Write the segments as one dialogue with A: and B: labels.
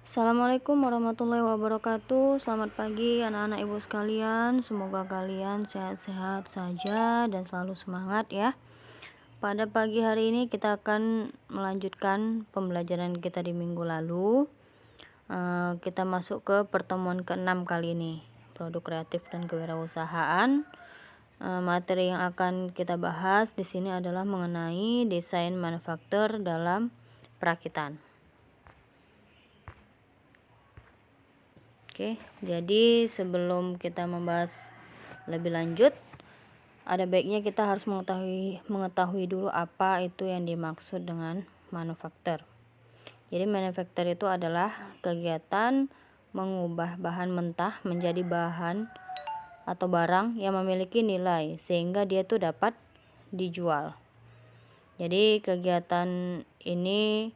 A: Assalamualaikum warahmatullahi wabarakatuh. Selamat pagi anak-anak ibu sekalian. Semoga kalian sehat-sehat saja dan selalu semangat ya. Pada pagi hari ini kita akan melanjutkan pembelajaran kita di minggu lalu. Kita masuk ke pertemuan ke-6 kali ini, produk kreatif dan kewirausahaan. Materi yang akan kita bahas di sini adalah mengenai desain manufaktur dalam perakitan. Oke, jadi sebelum kita membahas lebih lanjut, ada baiknya kita harus mengetahui dulu apa itu yang dimaksud dengan manufaktur. Jadi manufaktur itu adalah kegiatan mengubah bahan mentah menjadi bahan atau barang yang memiliki nilai sehingga dia tuh dapat dijual. Jadi kegiatan ini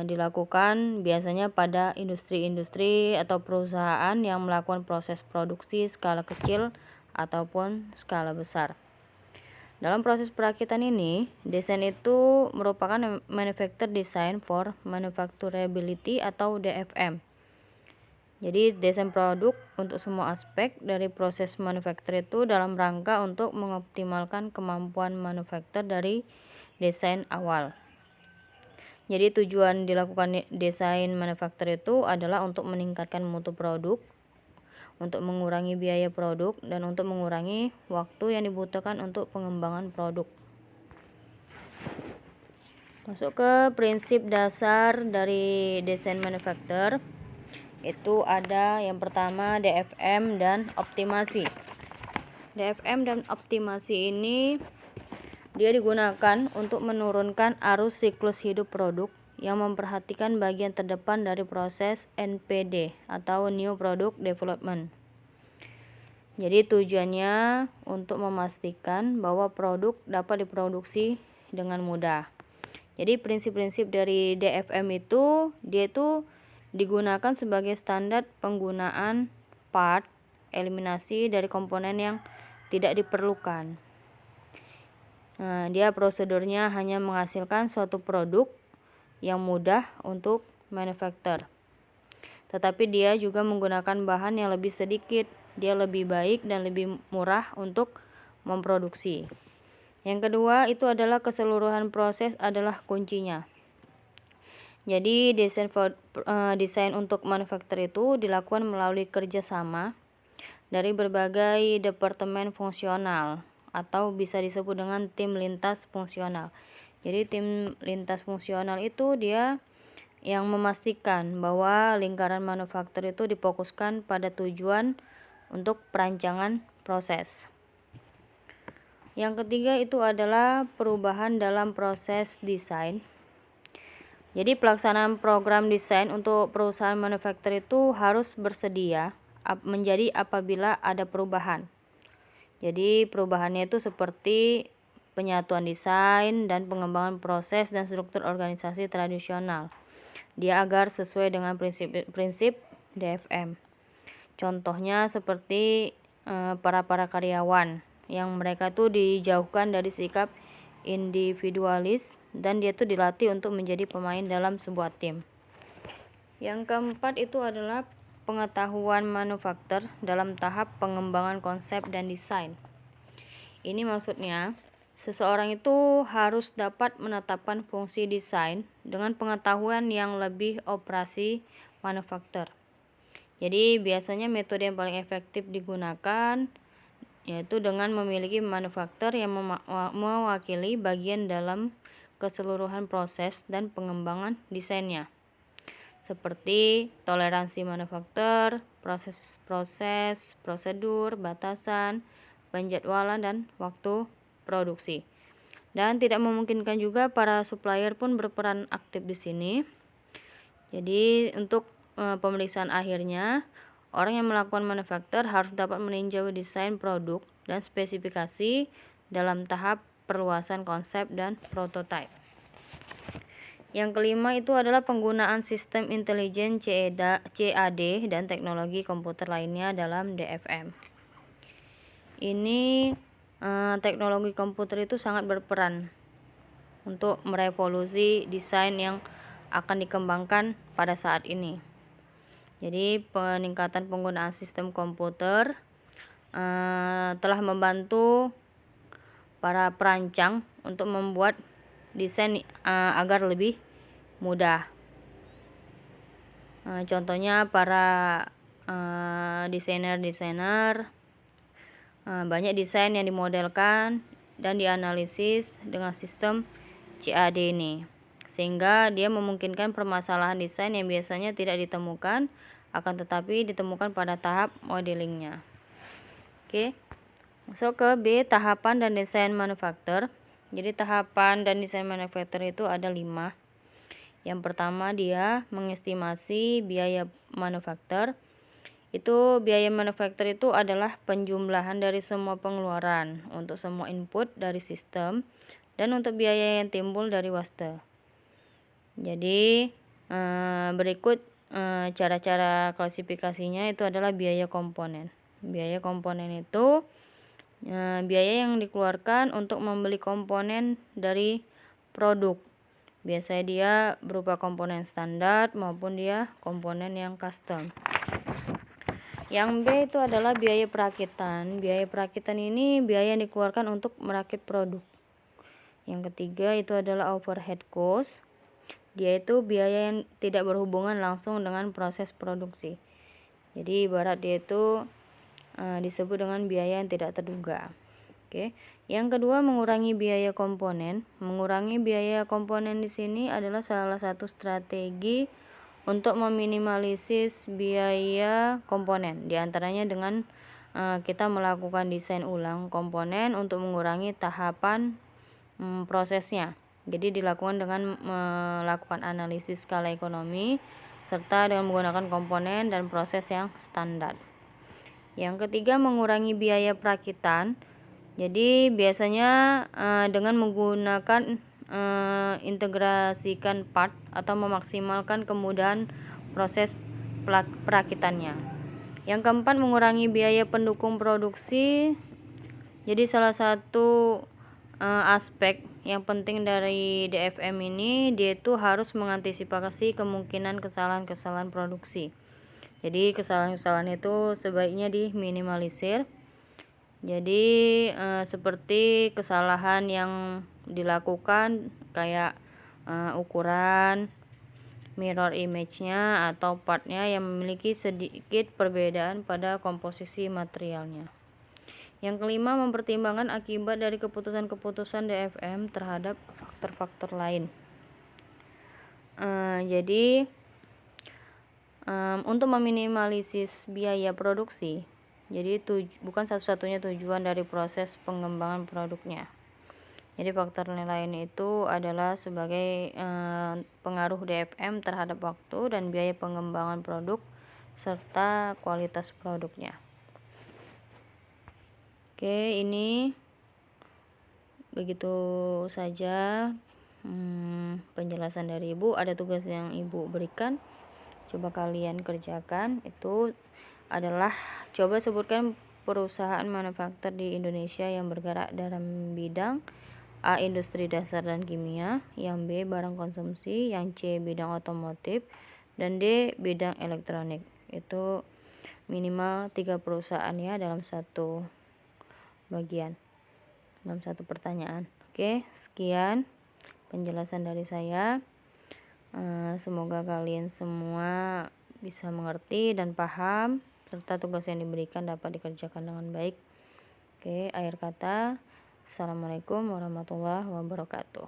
A: dilakukan biasanya pada industri-industri atau perusahaan yang melakukan proses produksi skala kecil ataupun skala besar. Dalam proses perakitan ini, desain itu merupakan manufacture design for manufacturability atau DFM. Jadi desain produk untuk semua aspek dari proses manufaktur itu dalam rangka untuk mengoptimalkan kemampuan manufaktur dari desain awal. Jadi tujuan dilakukan desain manufaktur itu adalah untuk meningkatkan mutu produk, untuk mengurangi biaya produk, dan untuk mengurangi waktu yang dibutuhkan untuk pengembangan produk. Masuk ke prinsip dasar dari desain manufaktur. Itu ada yang pertama DFM dan optimasi. DFM dan optimasi ini dia digunakan untuk menurunkan arus siklus hidup produk yang memperhatikan bagian terdepan dari proses NPD atau New Product Development. Jadi tujuannya untuk memastikan bahwa produk dapat diproduksi dengan mudah. Jadi prinsip-prinsip dari DFM itu dia itu digunakan sebagai standar penggunaan part, eliminasi dari komponen yang tidak diperlukan. Dia prosedurnya hanya menghasilkan suatu produk yang mudah untuk manufaktur. Tetapi dia juga menggunakan bahan yang lebih sedikit, dia lebih baik dan lebih murah untuk memproduksi. Yang kedua itu adalah keseluruhan proses adalah kuncinya. Jadi desain untuk manufaktur itu dilakukan melalui kerjasama dari berbagai departemen fungsional atau bisa disebut dengan tim lintas fungsional. Jadi tim lintas fungsional itu dia yang memastikan bahwa lingkaran manufaktur itu difokuskan pada tujuan untuk perancangan proses. Yang ketiga itu adalah perubahan dalam proses desain. Jadi pelaksanaan program desain untuk perusahaan manufaktur itu harus bersedia menjadi apabila ada perubahan. Jadi perubahannya itu seperti penyatuan desain dan pengembangan proses dan struktur organisasi tradisional. Dia agar sesuai dengan prinsip DFM. Contohnya seperti para karyawan yang mereka tuh dijauhkan dari sikap individualis dan dia tuh dilatih untuk menjadi pemain dalam sebuah tim. Yang keempat itu adalah pengetahuan manufaktur dalam tahap pengembangan konsep dan desain. Ini maksudnya, seseorang itu harus dapat menetapkan fungsi desain dengan pengetahuan yang lebih operasi manufaktur. Jadi biasanya metode yang paling efektif digunakan yaitu dengan memiliki manufaktur yang mewakili bagian dalam keseluruhan proses dan pengembangan desainnya. Seperti toleransi manufaktur, proses, prosedur, batasan, penjadwalan, dan waktu produksi. Dan tidak memungkinkan juga para supplier pun berperan aktif di sini. Jadi untuk pemeriksaan akhirnya, orang yang melakukan manufaktur harus dapat meninjau desain produk dan spesifikasi dalam tahap perluasan konsep dan prototipe. Yang kelima itu adalah penggunaan sistem intelijen CAD dan teknologi komputer lainnya dalam DFM. Ini teknologi komputer itu sangat berperan untuk merevolusi desain yang akan dikembangkan pada saat ini. Jadi peningkatan penggunaan sistem komputer telah membantu para perancang untuk membuat desain agar lebih mudah. Contohnya para desainer banyak desain yang dimodelkan dan dianalisis dengan sistem CAD ini, sehingga dia memungkinkan permasalahan desain yang biasanya tidak ditemukan akan tetapi ditemukan pada tahap modelingnya. Oke, masuk ke B, tahapan dan desain manufaktur. Jadi tahapan dan desain manufaktur itu ada 5. Yang pertama, dia mengestimasi biaya manufaktur. Itu biaya manufaktur itu adalah penjumlahan dari semua pengeluaran untuk semua input dari sistem dan untuk biaya yang timbul dari waste. Jadi berikut cara-cara klasifikasinya itu adalah biaya komponen. Biaya komponen itu biaya yang dikeluarkan untuk membeli komponen dari produk. Biasanya dia berupa komponen standar maupun dia komponen yang custom. Yang B itu adalah biaya perakitan. Biaya perakitan ini biaya yang dikeluarkan untuk merakit produk. Yang ketiga itu adalah overhead cost. Dia itu biaya yang tidak berhubungan langsung dengan proses produksi. Jadi ibarat dia itu disebut dengan biaya yang tidak terduga. Oke. Yang kedua, mengurangi biaya komponen. Mengurangi biaya komponen di sini adalah salah satu strategi untuk meminimalisir biaya komponen. Di antaranya dengan kita melakukan desain ulang komponen untuk mengurangi tahapan prosesnya. Jadi dilakukan dengan melakukan analisis skala ekonomi serta dengan menggunakan komponen dan proses yang standar. Yang ketiga, mengurangi biaya perakitan. Jadi biasanya dengan menggunakan integrasikan part atau memaksimalkan kemudahan proses perakitannya. Yang keempat, mengurangi biaya pendukung produksi. Jadi salah satu aspek yang penting dari DFM ini, dia itu harus mengantisipasi kemungkinan kesalahan-kesalahan produksi. Jadi kesalahan-kesalahan itu sebaiknya diminimalisir. Jadi seperti kesalahan yang dilakukan kayak ukuran, mirror image-nya atau partnya yang memiliki sedikit perbedaan pada komposisi materialnya. Yang kelima, mempertimbangkan akibat dari keputusan-keputusan DFM terhadap faktor-faktor lain. Jadi untuk meminimalisir biaya produksi, jadi bukan satu-satunya tujuan dari proses pengembangan produknya. Jadi faktor lain itu adalah sebagai pengaruh DFM terhadap waktu dan biaya pengembangan produk serta kualitas produknya. Oke, ini begitu saja penjelasan dari Ibu. Ada tugas yang Ibu berikan, coba kalian kerjakan. Itu adalah coba sebutkan perusahaan manufaktur di Indonesia yang bergerak dalam bidang A, industri dasar dan kimia, yang B, barang konsumsi, yang C, bidang otomotif, dan D, bidang elektronik. Itu minimal 3 perusahaan ya dalam satu bagian, dalam satu pertanyaan. Oke, sekian penjelasan dari saya. Semoga kalian semua bisa mengerti dan paham serta tugas yang diberikan dapat dikerjakan dengan baik. Oke, akhir kata, Assalamualaikum warahmatullahi wabarakatuh.